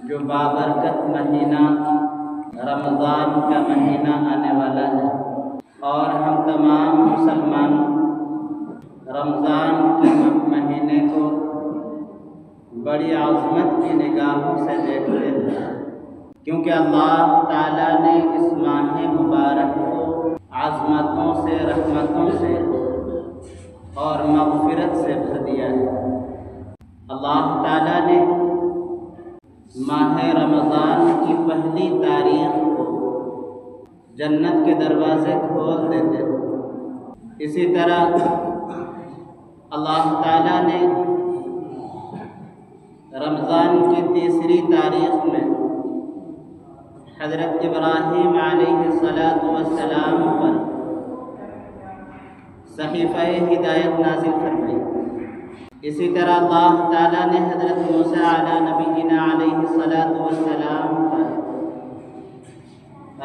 جو بابرکت مہینہ رمضان کا مہینہ آنے والا ہے، اور ہم تمام مسلمان رمضان کے مہینے کو بڑی عظمت کی نگاہوں سے دیکھتے ہیں، کیونکہ اللہ تعالیٰ نے اس ماہ مبارک کو عظمتوں سے، رحمتوں سے اور مغفرت سے بھر دیا ہے۔ اللہ تعالیٰ نے ماہ رمضان کی پہلی تاریخ کو جنت کے دروازے کھول دیتے ہیں۔ اسی طرح اللہ تعالیٰ نے رمضان کی تیسری تاریخ میں حضرت ابراہیم علیہ السلام پر صحیفہ ہدایت نازل فرمائی۔ اسی طرح اللہ تعالیٰ نے حضرت موسیٰ علیہ نبینا علیہ السلام پر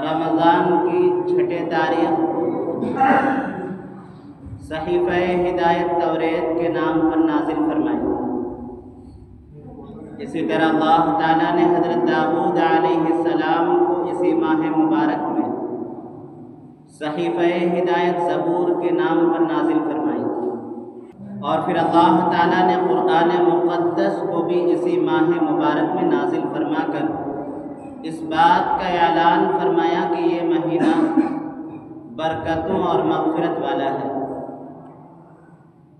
رمضان کی چھٹے تاریخ کو صحیفہ ہدایت توریت کے نام پر نازل فرمائی۔ اسی طرح اللہ تعالیٰ نے حضرت داؤد علیہ السلام کو اسی ماہ مبارک میں صحیفہ ہدایت زبور کے نام پر نازل فرمائی، اور پھر اللہ تعالیٰ نے قرآن مقدس کو بھی اسی ماہ مبارک میں نازل فرما کر اس بات کا اعلان فرمایا کہ یہ مہینہ برکتوں اور مغفرت والا ہے۔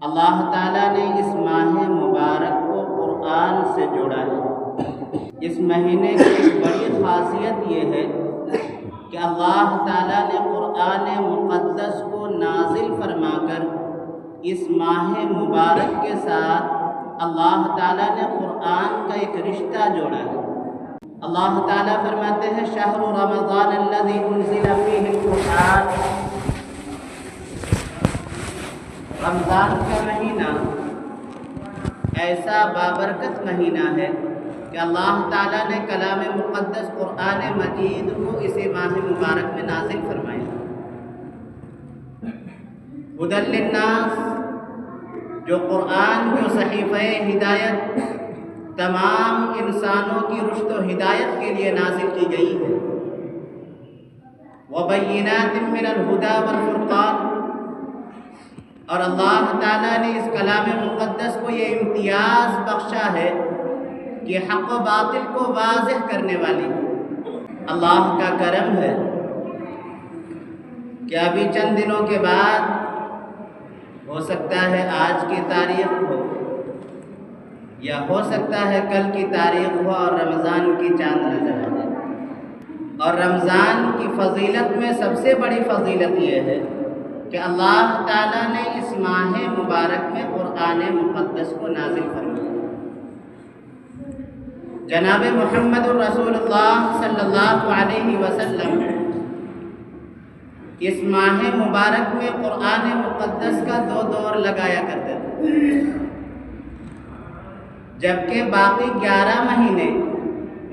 اللہ تعالیٰ نے اس ماہ مبارک کو قرآن سے جوڑا ہے۔ اس مہینے کی ایک بڑی خاصیت یہ ہے کہ اللہ تعالیٰ نے قرآن مقدس کو نازل فرما کر اس ماہ مبارک کے ساتھ اللہ تعالیٰ نے قرآن کا ایک رشتہ جوڑا ہے۔ اللہ تعالیٰ فرماتے ہیں شہر رمضان الذی انزل فیہ القرآن، رمضان کا مہینہ ایسا بابرکت مہینہ ہے کہ اللہ تعالیٰ نے کلام مقدس قرآن مجید کو اسی ماہ مبارک میں نازل فرمایا۔ ہدی للناس، جو قرآن جو صحیفہ ہدایت تمام انسانوں کی رشد و ہدایت کے لیے نازل کی گئی ہے، وبینات من الہدی والفرقان، اور اللہ تعالیٰ نے اس کلام مقدس کو یہ امتیاز بخشا ہے کہ حق و باطل کو واضح کرنے والی اللہ کا کرم ہے کہ ابھی چند دنوں کے بعد ہو سکتا ہے آج کی تاریخ ہو یا ہو سکتا ہے کل کی تاریخ ہو اور رمضان کی چاند نظر آ جائے۔ اور رمضان کی فضیلت میں سب سے بڑی فضیلت یہ ہے کہ اللہ تعالیٰ نے اس ماہ مبارک میں قرآن مقدس کو نازل فرمایا۔ جناب محمد الرسول اللہ صلی اللہ علیہ وسلم اس ماہ مبارک میں قرآن مقدس کا 2 دور لگایا کرتے تھے، جبکہ باقی 11 مہینے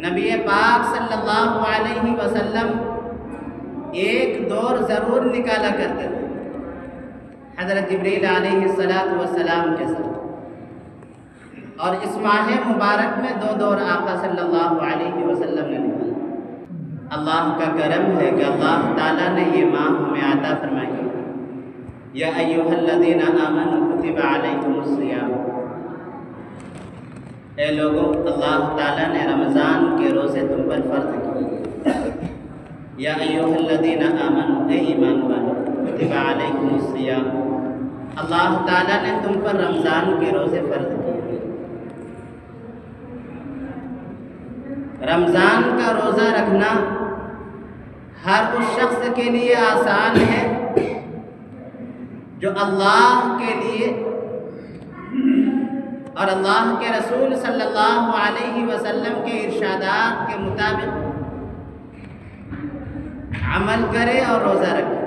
نبی پاک صلی اللہ علیہ وسلم ایک دور ضرور نکالا کرتے تھے حضرت جبریل علیہ السلام کے ساتھ، اور اس ماہ مبارک میں 2 دور آقا صلی اللہ علیہ وسلم نے نکالا۔ اللہ کا کرم ہے کہ اللہ تعالیٰ نے یہ ماہ ہمیں عطا فرمائی۔ یا ایھا الذین آمنوا کتب علیکم الصیام، اے لوگو اللہ تعالیٰ نے رمضان کے روزے تم پر فرض کیے۔ یا ایھا الذین آمنوا، اے ایمان والو، کتب علیکم الصیام، اللہ تعالیٰ نے تم پر رمضان کے روزے فرض کیے۔ رمضان کا روزہ رکھنا ہر اس شخص کے لیے آسان ہے جو اللہ کے لیے اور اللہ کے رسول صلی اللہ علیہ وسلم کے ارشادات کے مطابق عمل کرے اور روزہ رکھے۔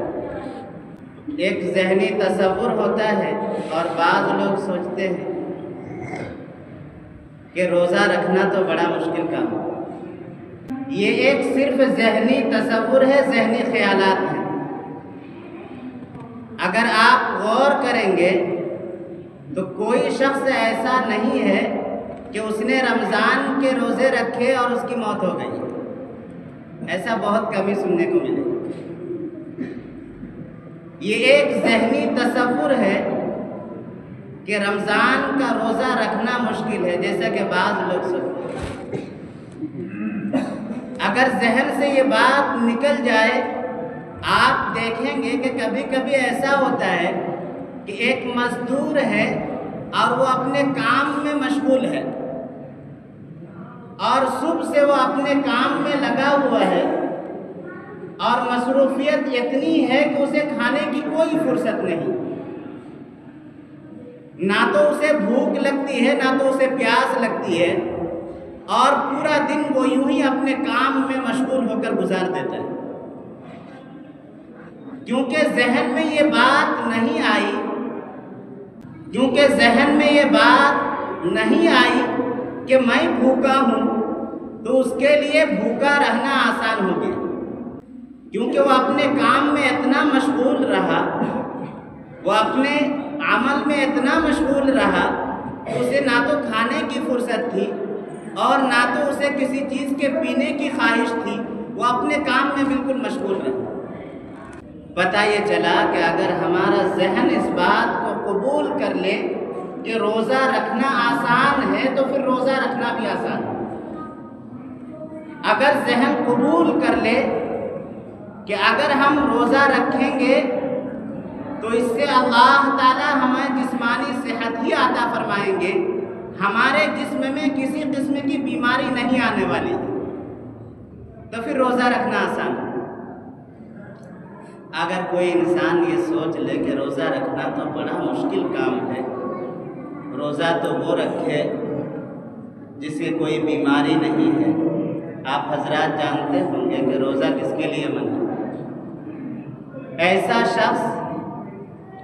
ایک ذہنی تصور ہوتا ہے اور بعض لوگ سوچتے ہیں کہ روزہ رکھنا تو بڑا مشکل کام ہے۔ یہ ایک صرف ذہنی تصور ہے، ذہنی خیالات ہیں۔ اگر آپ غور کریں گے تو کوئی شخص ایسا نہیں ہے کہ اس نے رمضان کے روزے رکھے اور اس کی موت ہو گئی. ایسا بہت کم ہی سننے کو ملے. یہ ایک ذہنی تصور ہے کہ رمضان کا روزہ رکھنا مشکل ہے، جیسا کہ بعض لوگ سوچتے ہیں. اگر ذہن سے یہ بات نکل جائے، آپ دیکھیں گے کہ کبھی کبھی ایسا ہوتا ہے کہ ایک مزدور ہے اور وہ اپنے کام میں مشغول ہے، اور صبح سے وہ اپنے کام میں لگا ہوا ہے، اور مصروفیت اتنی ہے کہ اسے کھانے کی کوئی فرصت نہیں. نہ تو اسے بھوک لگتی ہے، نہ تو اسے پیاس لگتی ہے، اور پورا دن وہ یوں ہی اپنے کام میں مشغول ہو کر گزار دیتا ہے. کیونکہ ذہن میں یہ بات نہیں آئی کہ میں بھوکا ہوں، تو اس کے لیے بھوکا رہنا آسان ہو گیا. کیونکہ وہ اپنے کام میں اتنا مشغول رہا، وہ اپنے عمل میں اتنا مشغول رہا کہ اسے نہ تو کھانے کی فرصت تھی اور نہ تو اسے کسی چیز کے پینے کی خواہش تھی. وہ اپنے کام میں بالکل مشغول رہا. پتہ یہ چلا کہ اگر ہمارا ذہن اس بات کو قبول کر لے کہ روزہ رکھنا آسان ہے، تو پھر روزہ رکھنا بھی آسان ہے. اگر ذہن قبول کر لے کہ اگر ہم روزہ رکھیں گے تو اس سے اللہ تعالی ہمیں جسمانی صحت ہی عطا فرمائیں گے، ہمارے جسم میں کسی قسم کی بیماری نہیں آنے والی، تو پھر روزہ رکھنا آسان ہے. اگر کوئی انسان یہ سوچ لے کہ روزہ رکھنا تو بڑا مشکل کام ہے، روزہ تو وہ رکھے جسے کوئی بیماری نہیں ہے. آپ حضرات جانتے ہوں گے کہ روزہ کس کے لیے منع ہے. ایسا شخص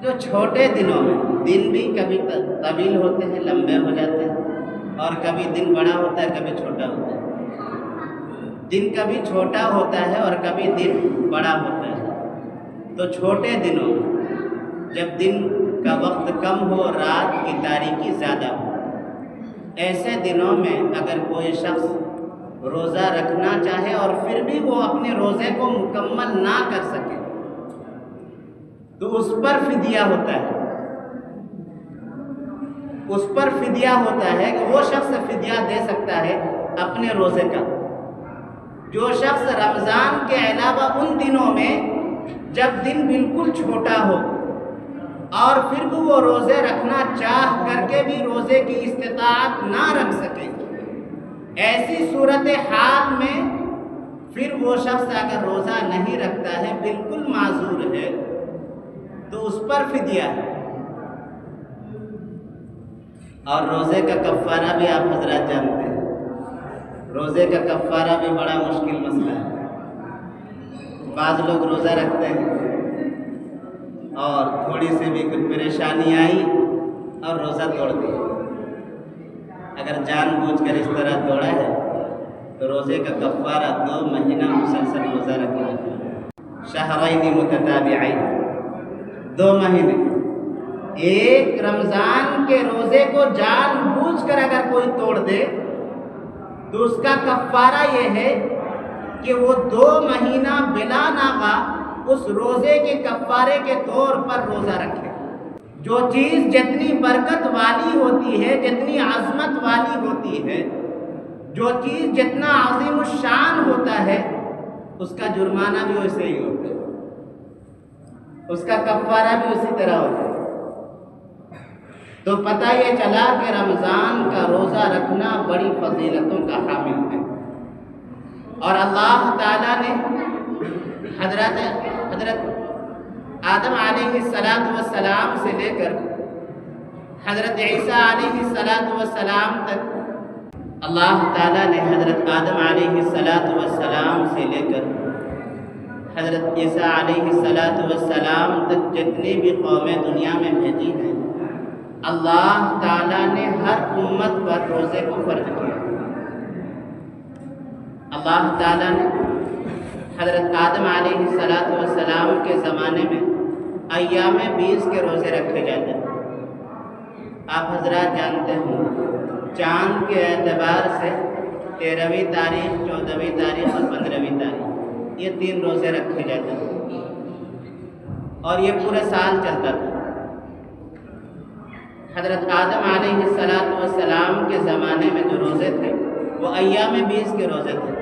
جو چھوٹے دنوں میں، دن بھی کبھی طویل ہوتے ہیں، لمبے ہو جاتے ہیں، اور کبھی دن بڑا ہوتا ہے، کبھی چھوٹا ہوتا ہے. دن کبھی چھوٹا ہوتا ہے اور کبھی دن بڑا ہوتا ہے. تو چھوٹے دنوں میں جب دن کا وقت کم ہو، رات کی تاریکی زیادہ ہو، ایسے دنوں میں اگر کوئی شخص روزہ رکھنا چاہے اور پھر بھی وہ اپنے روزے کو مکمل نہ کر سکے، تو اس پر فدیہ ہوتا ہے. اس پر فدیہ ہوتا ہے کہ وہ شخص فدیہ دے سکتا ہے اپنے روزے کا، جو شخص رمضان کے علاوہ ان دنوں میں جب دن بالکل چھوٹا ہو اور پھر بھی وہ روزے رکھنا چاہ کر کے بھی روزے کی استطاعت نہ رکھ سکے. ایسی صورتحال میں پھر وہ شخص اگر روزہ نہیں رکھتا ہے، بالکل معذور ہے، تو اس پر فدیہ ہے. اور روزے کا کفارہ بھی آپ حضرات جانتے ہیں. روزے کا کفارہ بھی بڑا مشکل مسئلہ ہے. بعض لوگ روزہ رکھتے ہیں اور تھوڑی سی بھی کچھ پریشانی آئی اور روزہ توڑ دیا. اگر جان بوجھ کر اس طرح توڑا ہے تو روزے کا کفارہ 2 مہینہ مسلسل روزہ رکھنا ہے. شہرین متتابعین، 2 مہینے. ایک رمضان کے روزے کو جان بوجھ کر اگر کوئی توڑ دے تو اس کا کفارہ یہ ہے کہ وہ 2 مہینہ بلا ناغہ اس روزے کے کفارے کے طور پر روزہ رکھے. جو چیز جتنی برکت والی ہوتی ہے، جتنی عظمت والی ہوتی ہے، جو چیز جتنا عظیم الشان ہوتا ہے، اس کا جرمانہ بھی ویسے ہی ہوتا ہے، اس کا کفارہ بھی اسی طرح ہوتا ہے. تو پتہ یہ چلا کہ رمضان کا روزہ رکھنا بڑی فضیلتوں کا حامل ہے. اور اللہ تعالیٰ نے حضرت آدم علیہ السلام سے لے کر حضرت عیسیٰ علیہ السلام تک، اللہ تعالیٰ نے حضرت آدم علیہ السلام سے لے کر حضرت عیسیٰ علیہ السلام تک جتنی بھی قومیں دنیا میں بھیجی ہیں، اللہ تعالیٰ نے ہر امت پر روزے کو فرض کیا. اللہ تعالیٰ نے حضرت آدم علیہ السلام کے زمانے میں ایام 20 کے روزے رکھے جاتے تھے. آپ حضرات جانتے ہوں چاند کے اعتبار سے 13ویں تاریخ، 14ویں تاریخ اور 15ویں تاریخ، یہ 3 روزے رکھے جاتے تھے اور یہ پورے سال چلتا تھا۔ حضرت آدم علیہ السلام کے زمانے میں جو روزے تھے وہ ایام 20 کے روزے تھے۔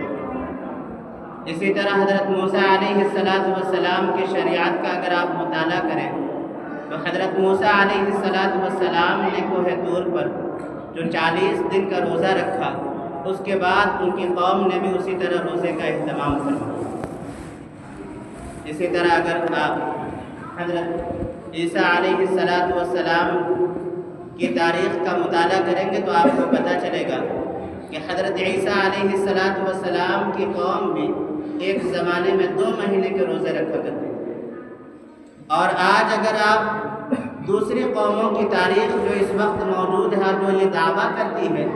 اسی طرح حضرت موسیٰ علیہ السلام کی شریعت کا اگر آپ مطالعہ کریں تو حضرت موسیٰ علیہ السلام نے کوہ طور پر جو 40 دن کا روزہ رکھا، اس کے بعد ان کی قوم نے بھی اسی طرح روزے کا اہتمام فرمایا۔ اسی طرح اگر آپ حضرت عیسیٰ علیہ السلام کی تاریخ کا مطالعہ کریں گے تو آپ کو پتہ چلے گا کہ حضرت عیسیٰ علیہ السلام کی قوم بھی ایک زمانے میں 2 مہینے کے روزے رکھا کرتے تھے۔ اور آج اگر آپ دوسری قوموں کی تاریخ جو اس وقت موجود ہے، جو یہ دعویٰ کرتی ہے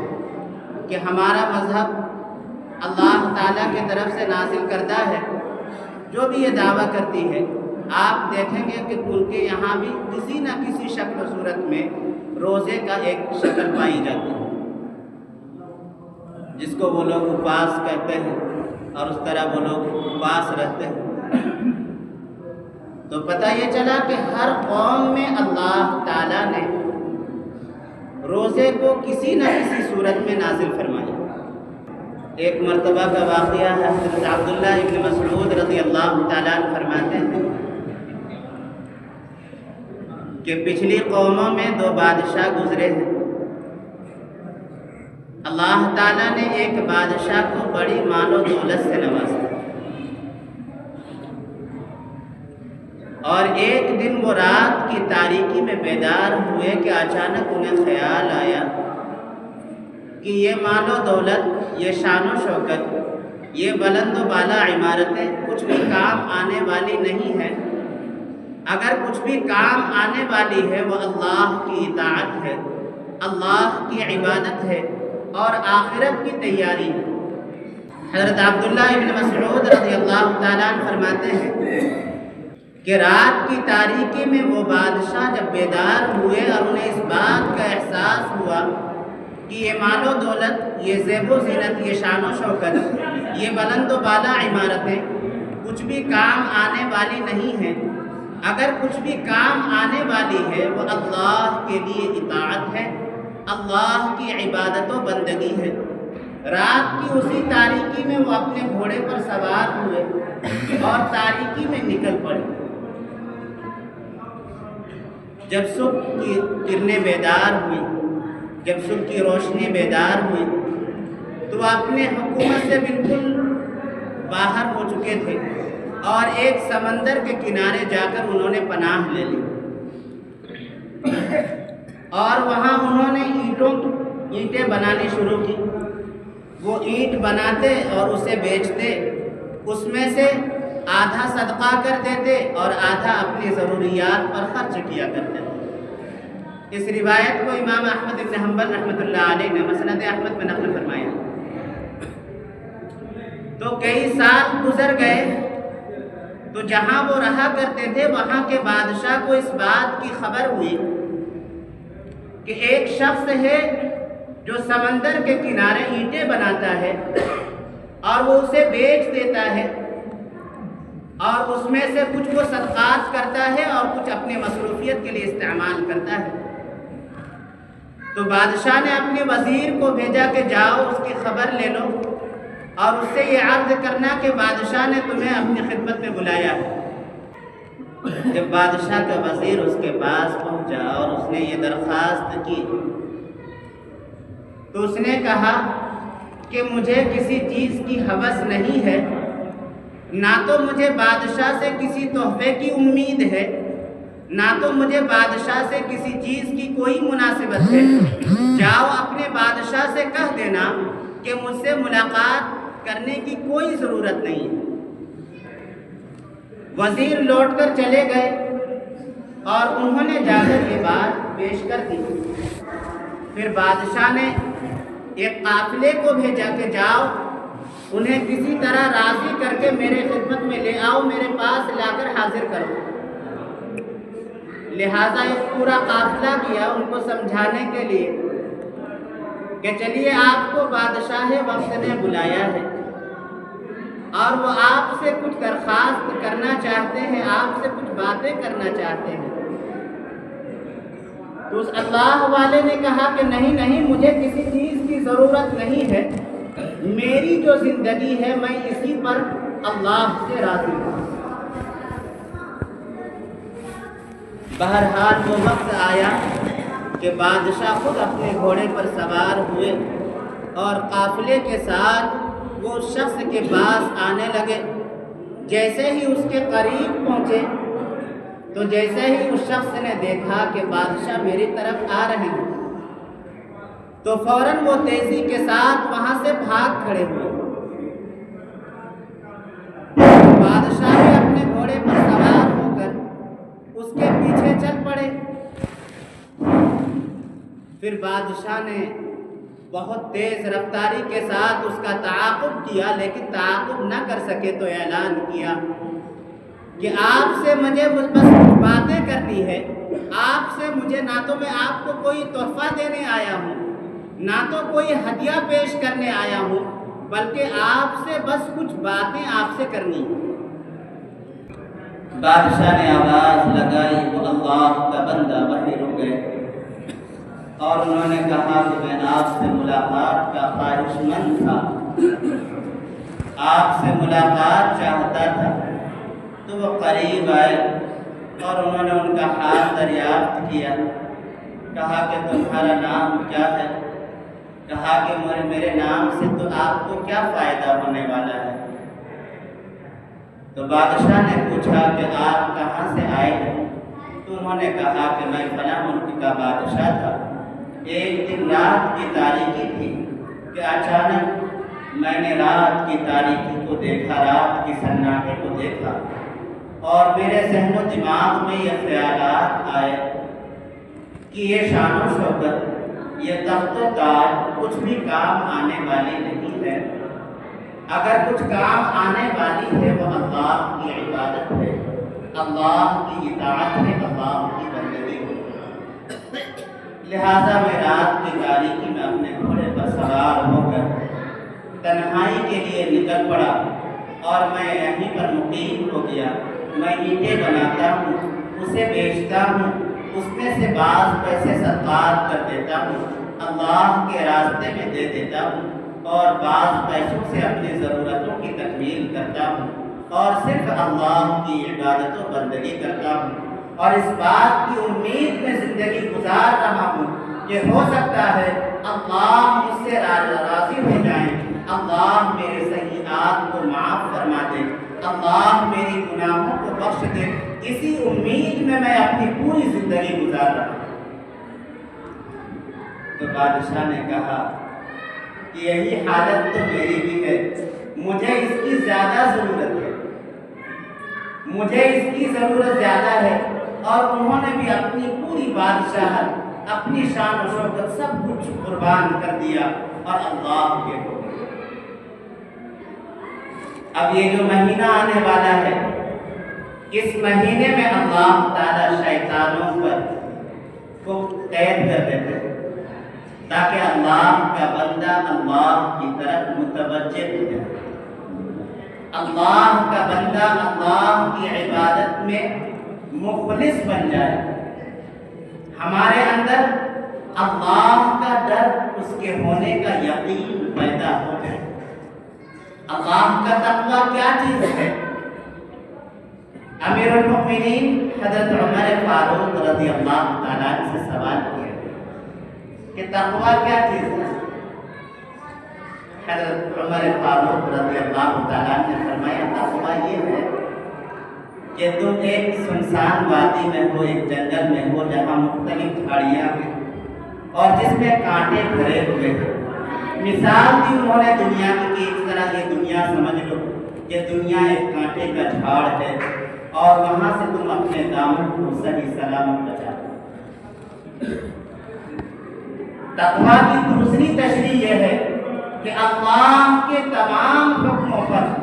کہ ہمارا مذہب اللہ تعالیٰ کی طرف سے نازل کردہ ہے، جو بھی یہ دعویٰ کرتی ہے، آپ دیکھیں گے کہ ان کے یہاں بھی کسی نہ کسی شکل و صورت میں روزے کا ایک شکل پائی جاتی ہے، جس کو وہ لوگ اپواس کہتے ہیں اور اس طرح وہ لوگ اپواس رہتے ہیں۔ تو پتہ یہ چلا کہ ہر قوم میں اللہ تعالیٰ نے روزے کو کسی نہ کسی صورت میں نازل فرمایا۔ ایک مرتبہ کا واقعہ ہے، حضرت عبداللہ ابن مسعود رضی اللہ تعالیٰ عنہ فرماتے ہیں کہ پچھلی قوموں میں 2 بادشاہ گزرے ہیں۔ اللہ تعالیٰ نے ایک بادشاہ کو بڑی مال و دولت سے نوازا، اور ایک دن وہ رات کی تاریکی میں بیدار ہوئے کہ اچانک انہیں خیال آیا کہ یہ مال و دولت، یہ شان و شوکت، یہ بلند و بالا عمارتیں کچھ بھی کام آنے والی نہیں ہیں۔ اگر کچھ بھی کام آنے والی ہے وہ اللہ کی اطاعت ہے، اللہ کی عبادت ہے اور آخرت کی تیاری ہے۔ حضرت عبداللہ ابن مسعود رضی اللہ تعالیٰ عنہ فرماتے ہیں کہ رات کی تاریکی میں وہ بادشاہ جب بیدار ہوئے اور انہیں اس بات کا احساس ہوا کہ یہ مال و دولت، یہ زیب و زینت، یہ شان و شوکت، یہ بلند و بالا عمارتیں کچھ بھی کام آنے والی نہیں ہیں، اگر کچھ بھی کام آنے والی ہے وہ اللہ کے لیے اطاعت ہے، اللہ کی عبادت و بندگی ہے۔ رات کی اسی تاریکی میں وہ اپنے گھوڑے پر سوار ہوئے اور تاریکی میں نکل پڑے۔ جب صبح کی کرنیں بیدار ہوئی، جب صبح کی روشنی بیدار ہوئی تو وہ اپنے حکومت سے بالکل باہر ہو چکے تھے اور ایک سمندر کے کنارے جا کر انہوں نے پناہ لے لی، اور وہاں انہوں نے اینٹیں بنانی شروع کی۔ وہ اینٹ بناتے اور اسے بیچتے، اس میں سے آدھا صدقہ کر دیتے اور آدھا اپنی ضروریات پر خرچ کیا کرتے تھے۔ اس روایت کو امام احمد بن حنبل رحمۃ اللہ علیہ نے مسند احمد میں نقل فرمایا۔ تو کئی سال گزر گئے تو جہاں وہ رہا کرتے تھے وہاں کے بادشاہ کو اس بات کی خبر ہوئی کہ ایک شخص ہے جو سمندر کے کنارے اینٹیں بناتا ہے اور وہ اسے بیچ دیتا ہے اور اس میں سے کچھ وہ صدقات کرتا ہے اور کچھ اپنی مصروفیت کے لیے استعمال کرتا ہے۔ تو بادشاہ نے اپنے وزیر کو بھیجا کہ جاؤ اس کی خبر لے لو اور اس سے یہ عرض کرنا کہ بادشاہ نے تمہیں اپنی خدمت میں بلایا ہے۔ جب بادشاہ کا وزیر اس کے پاس پہنچا اور اس نے یہ درخواست کی تو اس نے کہا کہ مجھے کسی چیز کی ہوس نہیں ہے، نہ تو مجھے بادشاہ سے کسی تحفے کی امید ہے، نہ تو مجھے بادشاہ سے کسی چیز کی کوئی مناسبت ہے۔ جاؤ اپنے بادشاہ سے کہہ دینا کہ مجھ سے ملاقات کرنے کی کوئی ضرورت نہیں ہے۔ وزیر لوٹ کر چلے گئے اور انہوں نے جا کر یہ بات پیش کر دی۔ پھر بادشاہ نے ایک قافلے کو بھیجا کہ جاؤ انہیں کسی طرح راضی کر کے میرے خدمت میں لے آؤ، میرے پاس لا کر حاضر کرو۔ لہٰذا ایک پورا قافلہ کیا ان کو سمجھانے کے لیے کہ چلیے آپ کو بادشاہ وقت نے بلایا ہے اور وہ آپ سے کچھ درخواست کرنا چاہتے ہیں، آپ سے کچھ باتیں کرنا چاہتے ہیں۔ تو اس اللہ والے نے کہا کہ نہیں، مجھے کسی چیز کی ضرورت نہیں ہے، میری جو زندگی ہے میں اسی پر اللہ سے راضی ہوں۔ بہرحال وہ وقت آیا کہ بادشاہ خود اپنے گھوڑے پر سوار ہوئے اور قافلے کے ساتھ وہ اس شخص کے پاس آنے لگے۔ جیسے ہی اس کے قریب پہنچے تو جیسے ہی اس شخص نے دیکھا کہ بادشاہ میری طرف آ رہے ہیں تو فوراً وہ تیزی کے ساتھ وہاں سے بھاگ کھڑے ہوئے۔ بادشاہ بھی اپنے گھوڑے پر سوار ہو کر اس کے پیچھے چل پڑے۔ پھر بادشاہ نے بہت تیز رفتاری کے ساتھ اس کا تعاقب کیا، لیکن تعاقب نہ کر سکے تو اعلان کیا کہ آپ سے مجھے بس باتیں کرنی ہے، آپ سے مجھے نہ تو میں آپ کو کوئی تحفہ دینے آیا ہوں، نہ تو کوئی ہدیہ پیش کرنے آیا ہوں، بلکہ آپ سے بس کچھ باتیں آپ سے کرنی ہیں۔ بادشاہ نے آواز لگائی، وہ اللہ کا بندہ وہیں رک گئے اور انہوں نے کہا کہ میں آپ سے ملاقات کا خواہش مند تھا، آپ سے ملاقات چاہتا تھا۔ تو وہ قریب آئے اور انہوں نے ان کا حال دریافت کیا، کہا کہ تمہارا نام کیا ہے؟ کہا کہ میرے نام سے تو آپ کو کیا فائدہ ہونے والا ہے؟ تو بادشاہ نے پوچھا کہ آپ کہاں سے آئے ہیں؟ تو انہوں نے کہا کہ میں فلاں ملک کا بادشاہ تھا۔ ایک دن رات کی تاریکی تھی کہ اچانک میں نے رات کی تاریکی کو دیکھا، رات کی سناٹے کو دیکھا اور میرے ذہن و دماغ میں یہ خیالات آئے کہ یہ شان و شوکت، یہ تخت و تاج کچھ بھی کام آنے والی نہیں ہے۔ اگر کچھ کام آنے والی ہے وہ اللہ کی عبادت ہے، اللہ کی اطاعت ہے، اللہ کی بندگی ہے۔ لہذا میں رات کی تاریکی میں اپنے گھوڑے پر سوار ہو کر تنہائی کے لیے نکل پڑا اور میں یہیں پر مقیم ہو گیا۔ میں اینٹیں بناتا ہوں، اسے بیچتا ہوں، اس میں سے بعض پیسے صدقات کر دیتا ہوں، اللہ کے راستے میں دے دیتا ہوں اور بعض پیسوں سے اپنی ضرورتوں کی تکمیل کرتا ہوں اور صرف اللہ کی عبادت و بندگی کرتا ہوں، اور اس بات کی امید میں زندگی گزار رہا ہوں کہ ہو سکتا ہے اللہ مجھ سے راضی ہو جائیں، اللہ میرے سیئات کو معاف فرما دے، اللہ میری گناہوں کو بخش دے۔ اسی امید میں اپنی پوری زندگی گزار رہا ہوں۔ تو بادشاہ نے کہا کہ یہی حالت تو میری بھی ہے، مجھے اس کی زیادہ ضرورت ہے، مجھے اس کی ضرورت زیادہ ہے۔ اور انہوں نے بھی اپنی پوری بادشاہت، اپنی شان و شوکت سب کچھ قربان کر دیا اور اللہ کے ہو گئے۔ اب یہ جو مہینہ آنے والا ہے، اس مہینے میں اللہ تعالی شیطانوں پر کو قید کر دیتے ہیں تاکہ اللہ کا بندہ اللہ کی طرف متوجہ ہو جائے، اللہ کا بندہ اللہ کی عبادت میں مخلص بن جائے، ہمارے اندر اللہ کا ڈر، اس کے ہونے کا یقین پیدا ہو جائے۔ اللہ کا تقویٰ کیا چیز ہے؟ امیر المؤمنین حضرت عمر فاروق رضی اللہ تعالیٰ عنہ سے سوال کیا کہ تقویٰ کیا چیز ہے؟ حضرت عمر فاروق رضی اللہ تعالیٰ عنہ نے فرمایا تقویٰ یہ ہے کہ تم ایک سنسان وادی میں ہو، ایک جنگل میں ہو جہاں مختلف جھاڑیاں ہیں اور جس میں کانٹے بھرے ہوئے ہیں۔ مثال دی انہوں نے دنیا کی کہ اس طرح یہ دنیا سمجھ لو کہ دنیا ایک کانٹے کا جھاڑ ہے اور وہاں سے تم اپنے دامن کو صحیح سلامت بچا دو۔ تقویٰ کی دوسری تشریح یہ ہے کہ اللہ کے تمام حکموں پر،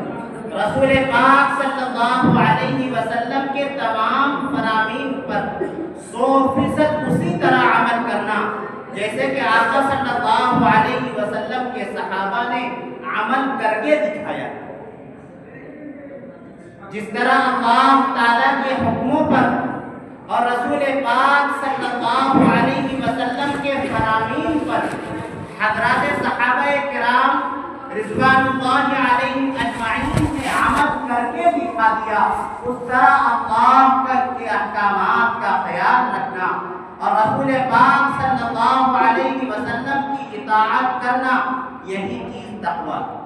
رسول پاک صلی اللہ علیہ وسلم کے تمام فرامین پر 100% اسی طرح عمل کرنا، جیسے کہ آقا صلی اللہ علیہ وسلم کے صحابہ نے عمل کر کے دکھایا، جس طرح اللہ تعالیٰ کے حکموں پر اور رسول پاک صلی اللہ علیہ وسلم کے فرامین پر حضرات صحابہ کرام رضوان اللہ علیہم اجمعین نے عمل کر کے دکھا دیا، اس طرح اللہ کے احکامات کا خیال رکھنا اور رسول پاک صلی اللہ علیہ وسلم کی اطاعت کرنا، یہی چیز تقویٰ ہے۔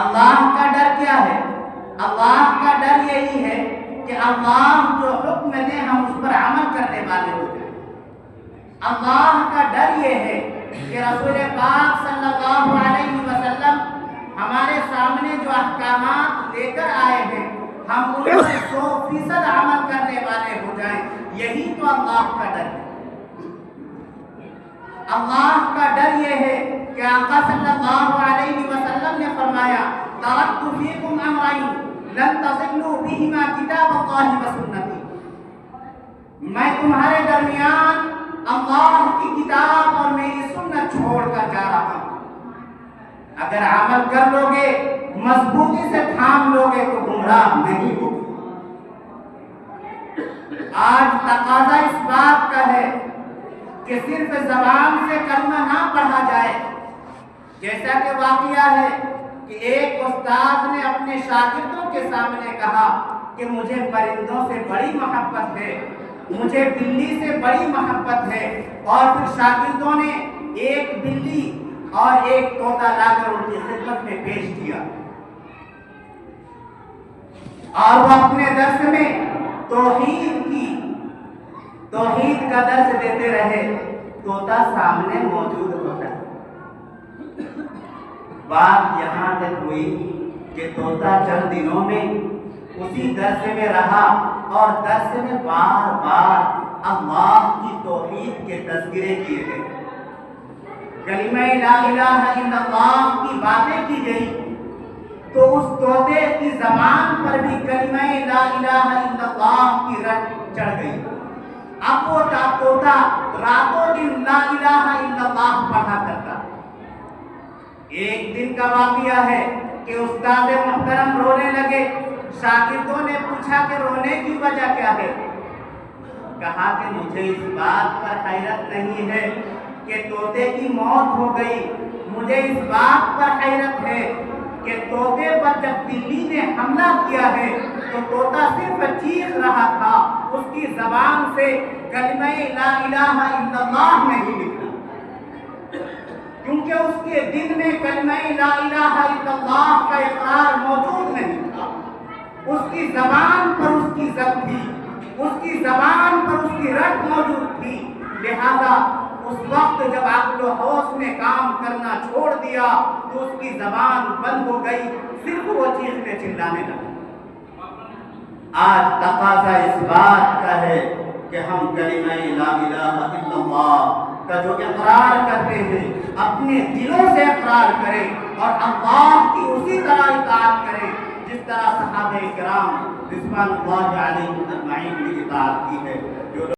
اللہ کا ڈر کیا ہے؟ اللہ کا ڈر یہی ہے کہ اللہ جو حکم دے ہم اس پر عمل کرنے والے ہو جائیں۔ اللہ کا ڈر یہ ہے کہ رسول پاک صلی اللہ علیہ وسلم ہمارے سامنے جو احکامات لے کر آئے ہیں ہم ان پر 100% عمل کرنے والے ہو جائیں، یہی تو اللہ کا ڈر ہے۔ اللہ کا ڈر یہ ہے کہ آقا صلی اللہ علیہ وسلم نے فرمایا ترکت فیکم امرین لن تضلوا بہما کتاب اللہ وسنتی، میں تمہارے درمیان اللہ کی کتاب اور میری سنت چھوڑ کر جا رہا ہوں، اگر عمل کر لو گے مضبوطی سے تھام لو گے تو گمراہ نہیں ہوگے۔ آج تقاضا اس بات کا ہے کہ صرف زبان سے کلمہ نہ پڑھا جائے، جیسا کہ واقعہ ہے کہ ایک استاد نے اپنے شاگردوں کے سامنے کہا کہ مجھے پرندوں سے بڑی محبت ہے، مجھے بلی سے بڑی محبت ہے، اور پھر شاگردوں نے ایک بلی اور ایک طوطا لا کر ان کی خدمت میں پیش کیا، اور وہ اپنے درس میں توحید کا درس دیتے رہے، طوطا سامنے موجود ہوتا ہے۔ بات یہاں تک ہوئی کہ طوطا چند دنوں میں اسی درس میں رہا اور درس میں بار بار اللہ کی توحید کے تذکرے کیے گئے، کلمہ لا الہ الا اللہ کی باتیں کی گئی، تو اس طوطے کی زبان پر بھی کلمہ لا الہ الا اللہ کی رٹ چڑھ گئی۔ اب وہ طوطا راتوں دن لا الہ الا اللہ پڑھا کرتا۔ ایک دن کا واقعہ ہے کہ استاد محترم رونے لگے، شاگردوں نے پوچھا کہ رونے کی وجہ کیا ہے؟ کہا کہ مجھے اس بات پر حیرت نہیں ہے کہ طوطے کی موت ہو گئی، مجھے اس بات پر حیرت ہے کہ طوطے پر جب بلی نے حملہ کیا ہے تو طوطا صرف چیخ رہا تھا، اس کی زبان سے کلمہ لا الہ الا اللہ نہیں نکلا، کیونکہ اس کے دل میں کلمہ لا الہ الا اللہ کا اقرار موجود نہیں تھا۔ اس کی زبان پر اس کی ضد تھی، اس کی زبان پر اس کی رٹ موجود تھی، لہذا اس وقت جب عقل و ہوش نے کام کرنا چھوڑ دیا تو اس کی زبان بند ہو گئی، صرف وہ چیخنے چلانے لگا۔ آج تقاضا اس بات کا ہے کہ ہم کلمہ لا الہ الا اللہ کا جو اقرار کرتے ہیں اپنے دلوں سے اقرار کریں اور اللہ کی اسی طرح اطاعت کریں جس طرح صحابہ کرام رضوان اللہ علیہم اجمعین نے اطاعت کی ہے۔